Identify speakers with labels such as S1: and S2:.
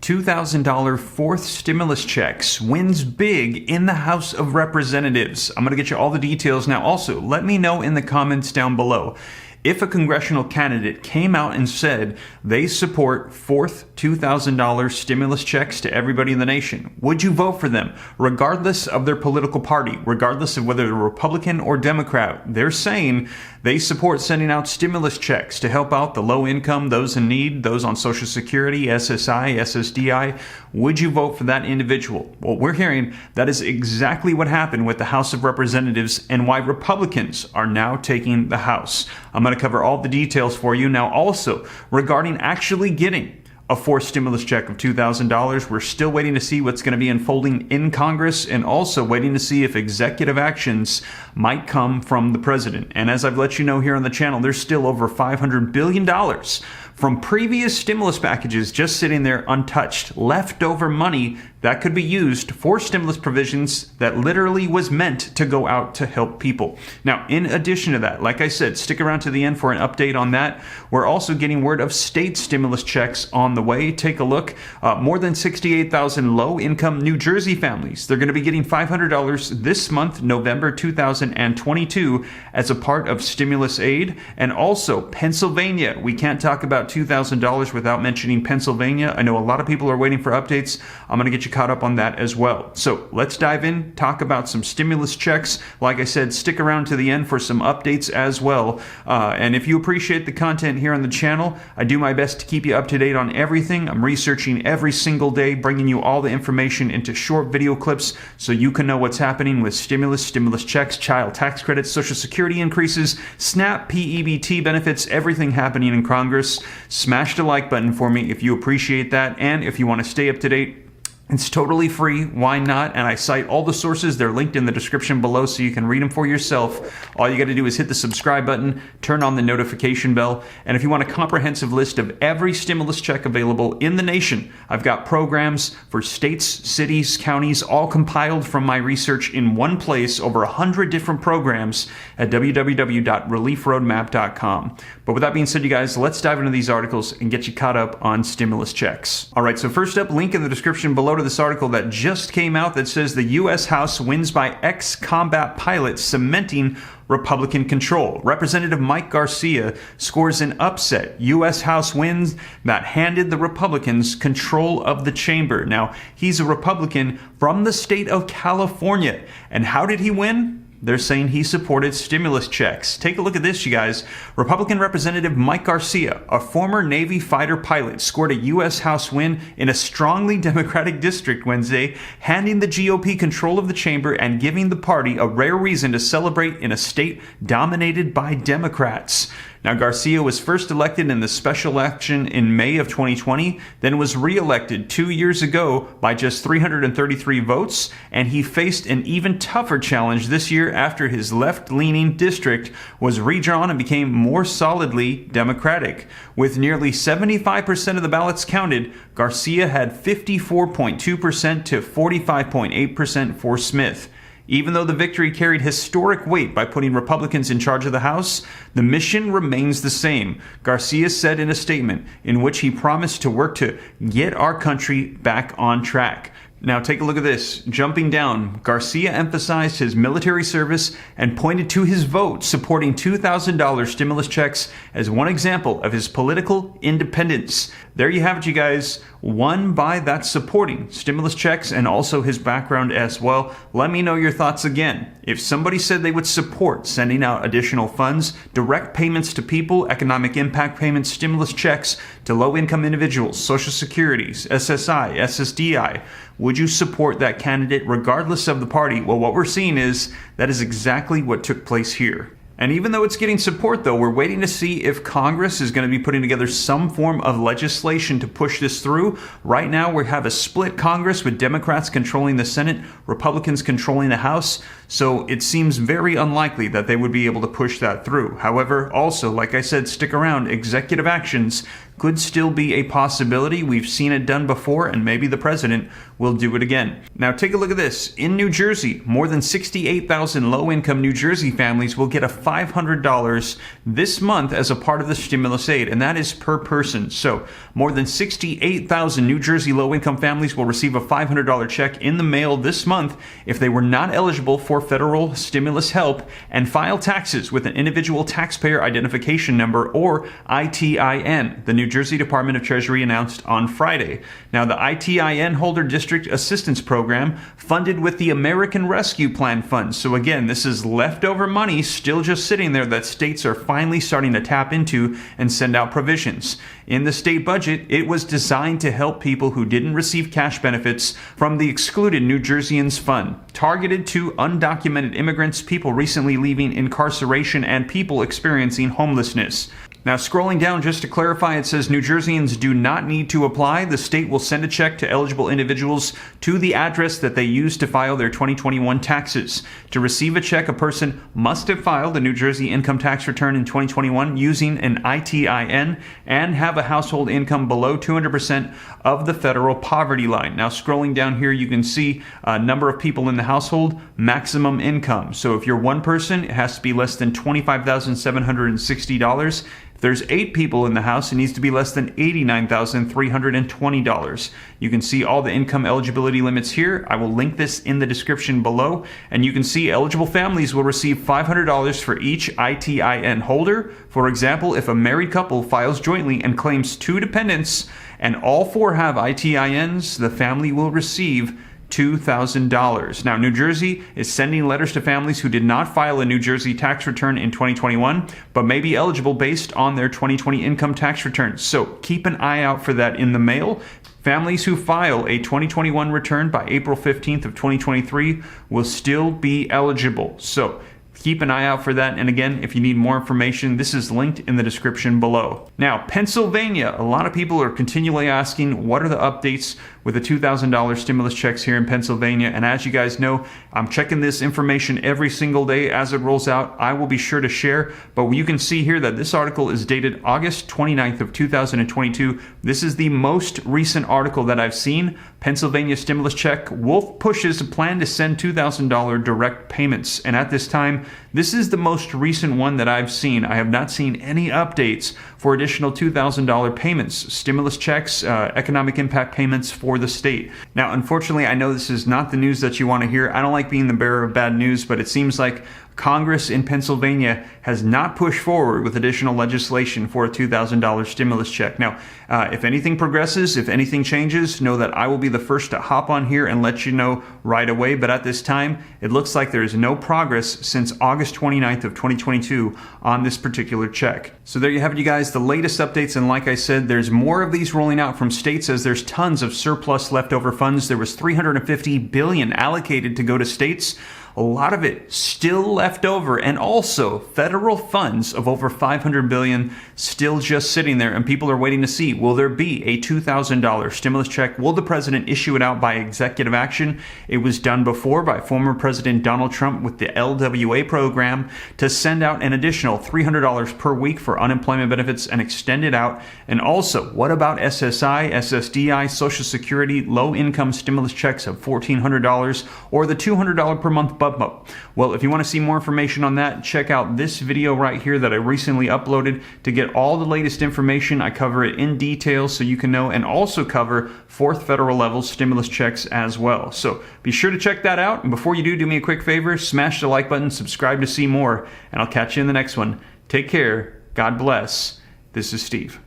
S1: $2,000 fourth stimulus checks wins big in the House of Representatives. I'm going to get you all the details now. Also, let me know in the comments down below if a congressional candidate came out and said they support fourth $2,000 stimulus checks to everybody in the nation. Would you vote for them, regardless of their political party, regardless of whether they're Republican or Democrat? They're saying they support sending out stimulus checks to help out the low income, those in need, those on Social Security, SSI, SSDI. Would you vote for that individual? Well, we're hearing that is exactly what happened with the House of Representatives and why Republicans are now taking the House. I'm going to cover all the details for you. Now, also, regarding actually getting a fourth stimulus check of $2,000, we're still waiting to see what's going to be unfolding in Congress and also waiting to see if executive actions might come from the president. And as I've let you know here on the channel, there's still over $500 billion from previous stimulus packages just sitting there untouched, leftover money that could be used for stimulus provisions that literally was meant to go out to help people. Now, in addition to that, like I said, stick around to the end for an update on that. We're also getting word of state stimulus checks on the way. Take a look. More than 68,000 low-income New Jersey families. They're going to be getting $500 this month, November 2022, as a part of stimulus aid. And also, Pennsylvania. We can't talk about $2,000 without mentioning Pennsylvania. I know a lot of people are waiting for updates. I'm going to get you caught up on that as well. So let's dive in, talk about some stimulus checks. Like I said, stick around to the end for some updates as well. And if you appreciate the content here on the channel, I do my best to keep you up to date on everything. I'm researching every single day, bringing you all the information into short video clips so you can know what's happening with stimulus checks, child tax credits, Social Security increases, SNAP, PEBT benefits, everything happening in Congress. Smash the like button for me if you appreciate that. And if you want to stay up to date, it's totally free. Why not? And I cite all the sources. They're linked in the description below so you can read them for yourself. All you got to do is hit the subscribe button, turn on the notification bell. And if you want a comprehensive list of every stimulus check available in the nation, I've got programs for states, cities, counties, all compiled from my research in one place, over 100 different programs at www.reliefroadmap.com. But with that being said, you guys, let's dive into these articles and get you caught up on stimulus checks. All right, so first up, link in the description below to this article that just came out that says the U.S. House wins by ex-combat pilots cementing Republican control. Representative Mike Garcia scores an upset U.S. House wins that handed the Republicans control of the chamber. Now, he's a Republican from the state of California. And how did he win? They're saying he supported stimulus checks. Take a look at this, you guys. Republican Representative Mike Garcia, a former Navy fighter pilot, scored a U.S. House win in a strongly Democratic district Wednesday, handing the GOP control of the chamber and giving the party a rare reason to celebrate in a state dominated by Democrats. Now, Garcia was first elected in the special election in May of 2020, then was re-elected 2 years ago by just 333 votes, and he faced an even tougher challenge this year after his left-leaning district was redrawn and became more solidly Democratic. With nearly 75% of the ballots counted, Garcia had 54.2% to 45.8% for Smith. Even though the victory carried historic weight by putting Republicans in charge of the House, the mission remains the same, Garcia said in a statement in which he promised to work to get our country back on track. Now take a look at this. Jumping down, Garcia emphasized his military service and pointed to his vote supporting $2,000 stimulus checks as one example of his political independence. There you have it, you guys. Won by that supporting stimulus checks and also his background as well. Let me know your thoughts again. If somebody said they would support sending out additional funds, direct payments to people, economic impact payments, stimulus checks to low-income individuals, Social Security, SSI, SSDI, would you support that candidate regardless of the party? Well, what we're seeing is that is exactly what took place here. And even though it's getting support, though, we're waiting to see if Congress is going to be putting together some form of legislation to push this through. Right now, we have a split Congress with Democrats controlling the Senate, Republicans controlling the House. So it seems very unlikely that they would be able to push that through. However, also, like I said, stick around. Executive actions could still be a possibility. We've seen it done before, and maybe the president will do it again. Now, take a look at this. In New Jersey, more than 68,000 low-income New Jersey families will get a $500 this month as a part of the stimulus aid, and that is per person. So more than 68,000 New Jersey low-income families will receive a $500 check in the mail this month if they were not eligible for federal stimulus help and file taxes with an individual taxpayer identification number, or ITIN, the New Jersey Department of Treasury announced on Friday. Now, the ITIN holder district assistance program funded with the American Rescue Plan funds. So again, this is leftover money still just sitting there that states are finally starting to tap into and send out provisions. In the state budget, it was designed to help people who didn't receive cash benefits from the Excluded New Jerseyans Fund, targeted to undocumented immigrants, people recently leaving incarceration, and people experiencing homelessness. Now, scrolling down just to clarify, it says New Jerseyans do not need to apply. The state will send a check to eligible individuals to the address that they used to file their 2021 taxes. To receive a check, a person must have filed a New Jersey income tax return in 2021 using an ITIN and have a household income below 200% of the federal poverty line. Now, scrolling down here, you can see a number of people in the household, maximum income. So if you're one person, it has to be less than $25,760. If there's 8 people in the house, it needs to be less than $89,320. You can see all the income eligibility limits here. I will link this in the description below, and you can see eligible families will receive $500 for each ITIN holder. For example, if a married couple files jointly and claims 2 dependents and all 4 have ITINs, the family will receive $2,000. Now, New Jersey is sending letters to families who did not file a New Jersey tax return in 2021, but may be eligible based on their 2020 income tax returns. So keep an eye out for that in the mail. Families who file a 2021 return by April 15th of 2023 will still be eligible. So keep an eye out for that. And again, if you need more information, this is linked in the description below. Now, Pennsylvania, a lot of people are continually asking, what are the updates with the $2,000 stimulus checks here in Pennsylvania? And as you guys know, I'm checking this information every single day as it rolls out. I will be sure to share, but you can see here that this article is dated August 29th of 2022. This is the most recent article that I've seen. Pennsylvania stimulus check. Wolf pushes a plan to send $2,000 direct payments. And at this time, this is the most recent one that I've seen. I have not seen any updates for additional $2,000 payments, stimulus checks, economic impact payments for the state. Now, unfortunately, I know this is not the news that you want to hear. I don't like being the bearer of bad news, but it seems like Congress in Pennsylvania has not pushed forward with additional legislation for a $2,000 stimulus check. Now, if anything progresses, if anything changes, know that I will be the first to hop on here and let you know right away. But at this time, it looks like there is no progress since August 29th of 2022 on this particular check. So there you have it, you guys, the latest updates. And like I said, there's more of these rolling out from states as there's tons of surplus leftover funds. There was $350 billion allocated to go to states. A lot of it still left over, and also federal funds of over $500 billion still just sitting there, and people are waiting to see, will there be a $2,000 stimulus check? Will the president issue it out by executive action? It was done before by former President Donald Trump with the LWA program to send out an additional $300 per week for unemployment benefits and extend it out. And also, what about SSI, SSDI, Social Security, low-income stimulus checks of $1,400 or the $200 per month bump up? Well, if you want to see more information on that, check out this video right here that I recently uploaded to get all the latest information. I cover it in detail so you can know, and also cover 4th federal level stimulus checks as well. So be sure to check that out. And before you do me a quick favor, smash the like button, subscribe to see more, and I'll catch you in the next one. Take care. God bless. This is Steve.